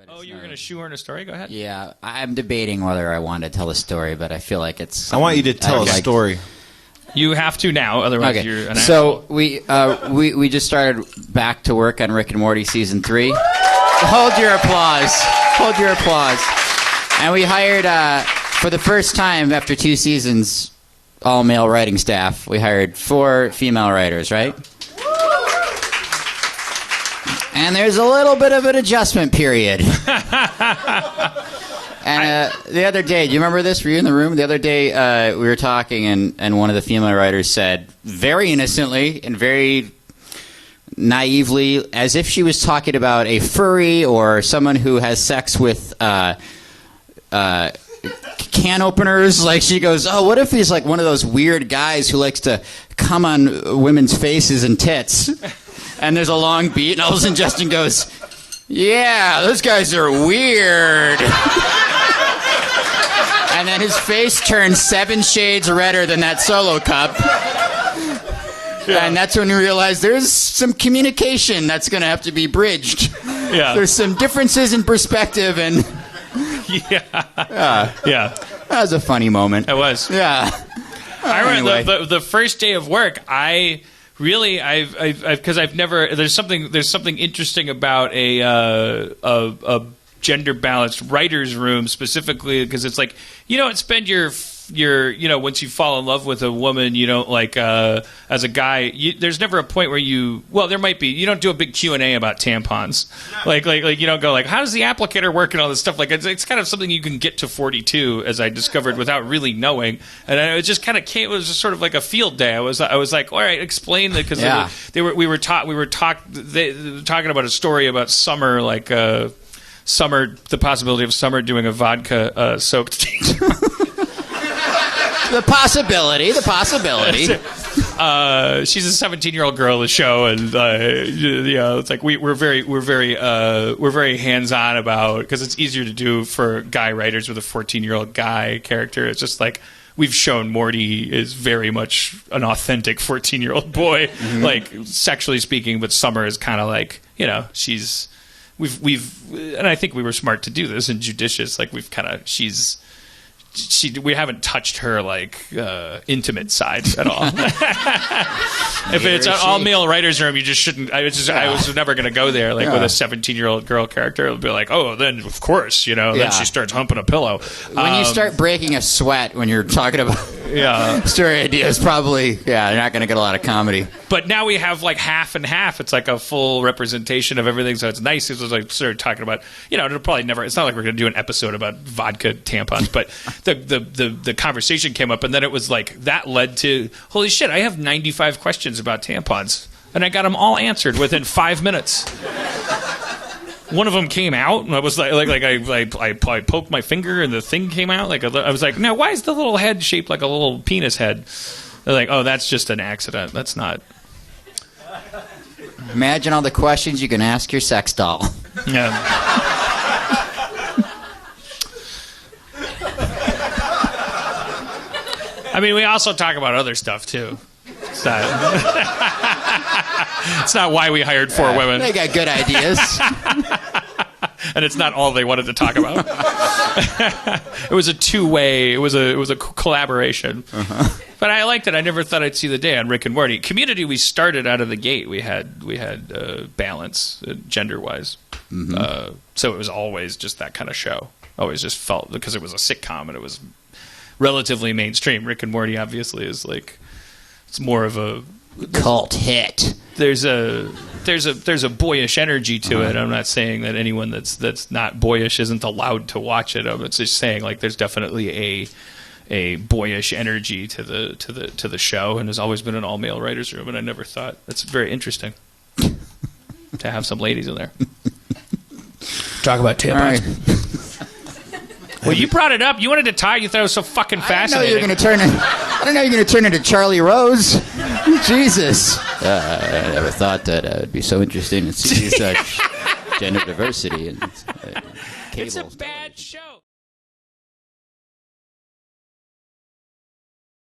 Oh, you were going to shoehorn a story? Go ahead. Yeah, I'm debating whether I want to tell a story, but I feel like it's... I want you to tell a story. You have to now, otherwise you're an asshole. we just started back to work on Rick and Morty Season 3. Hold your applause. Hold your applause. And we hired, for the first time after 2 seasons, all-male writing staff. We hired 4 female writers, right? And there's a little bit of an adjustment period. And the other day, do you remember this? Were you in the room? The other day, we were talking, and one of the female writers said, very innocently and very naively, as if she was talking about a furry or someone who has sex with can openers. Like, she goes, oh, what if he's like one of those weird guys who likes to come on women's faces and tits? And there's a long beat, and all of a sudden Justin goes, yeah, those guys are weird. And then his face turns 7 shades redder than that Solo cup. Yeah. And that's when we realized there's some communication that's going to have to be bridged. Yeah. There's some differences in perspective, and... Yeah. Yeah. That was a funny moment. It was. Yeah. I remember anyway. the first day of work, because I've never. There's something interesting about a gender balanced writers' room specifically, because it's like you don't spend your once you fall in love with a woman, you don't like as a guy. There's never a point where there might be. You don't do a big Q&A about tampons, like you don't go like, how does the applicator work and all this stuff. Like it's kind of something you can get to 42, as I discovered without really knowing, and it just kind of came. It was just sort of like a field day. I was like, all right, explain that, because we were talking about a story about Summer, like Summer, the possibility of Summer doing a vodka soaked. The possibility. She's a 17-year-old girl in the show, and it's like we're very hands-on about, because it's easier to do for guy writers with a 14-year-old guy character. It's just like we've shown Morty is very much an authentic 14-year-old boy, like sexually speaking, but Summer is kind of like, she's and I think we were smart to do this and judicious. Like we haven't touched her like intimate side at all. If it's an all-male writers' room, you just shouldn't. I was never going to go there. Like with a 17-year-old girl character, it'll be like, oh, then of course, then she starts humping a pillow. When you start breaking a sweat when you're talking about story ideas, probably you're not going to get a lot of comedy. But now we have like half and half. It's like a full representation of everything, so it's nice. It's like started talking about, it'll probably never. It's not like we're going to do an episode about vodka tampons, but. The conversation came up, and then it was like that led to, holy shit, I have 95 questions about tampons, and I got them all answered within 5 minutes. One of them came out, and I was I poked my finger, and the thing came out. Like I was like, now why is the little head shaped like a little penis head? They're like, oh, that's just an accident. That's not. Imagine all the questions you can ask your sex doll. Yeah. I mean, we also talk about other stuff, too. It's not why we hired 4 women. They got good ideas. And it's not all they wanted to talk about. It was a two-way, it was a collaboration. Uh-huh. But I liked it. I never thought I'd see the day on Rick and Morty. Community, we started out of the gate. We had balance, gender-wise. Mm-hmm. So it was always just that kind of show. Always just felt, because it was a sitcom and it was relatively mainstream. Rick and Morty obviously is like, it's more of a cult hit. There's a boyish energy to it. I'm not saying that anyone that's not boyish isn't allowed to watch it. I'm just saying like there's definitely a boyish energy to the show, and there's always been an all-male writers' room, and I never thought. That's very interesting to have some ladies in there. Talk about tampons. All right. Well, you brought it up. You wanted to tie. You thought it was so fucking fascinating. I didn't know you were going to turn into Charlie Rose. Jesus. I never thought that it would be so interesting to see such gender diversity in cable. It's a bad show.